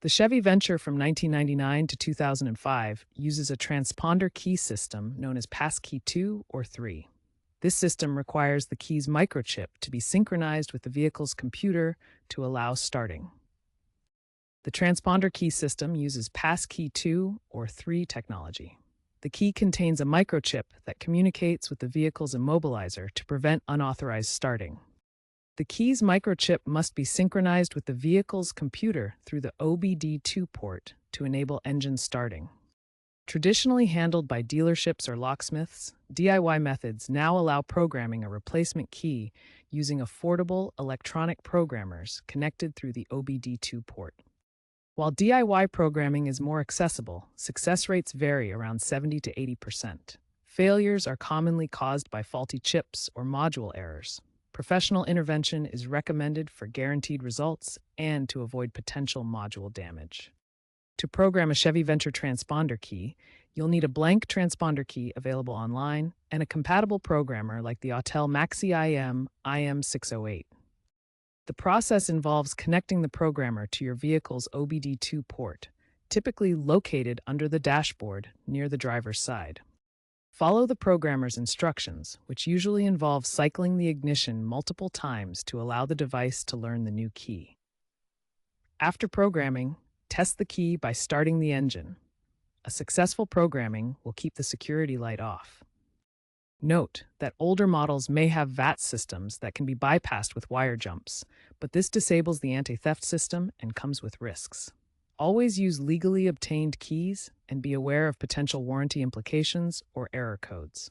The Chevy Venture from 1999 to 2005 uses a transponder key system known as passkey 2 or 3. This system requires the key's microchip to be synchronized with the vehicle's computer to allow starting. The transponder key system uses passkey 2 or 3 technology. The key contains a microchip that communicates with the vehicle's immobilizer to prevent unauthorized starting. The key's microchip must be synchronized with the vehicle's computer through the OBD2 port to enable engine starting. Traditionally handled by dealerships or locksmiths, DIY methods now allow programming a replacement key using affordable electronic programmers connected through the OBD2 port. While DIY programming is more accessible, success rates vary around 70 to 80%. Failures are commonly caused by faulty chips or module errors. Professional intervention is recommended for guaranteed results and to avoid potential module damage. To program a Chevy Venture transponder key, you'll need a blank transponder key available online and a compatible programmer like the Autel Maxi IM IM608. The process involves connecting the programmer to your vehicle's OBD2 port, typically located under the dashboard near the driver's side. Follow the programmer's instructions, which usually involve cycling the ignition multiple times to allow the device to learn the new key. After programming, test the key by starting the engine. A successful programming will keep the security light off. Note that older models may have VAT systems that can be bypassed with wire jumps, but this disables the anti-theft system and comes with risks. Always use legally obtained keys and be aware of potential warranty implications or error codes.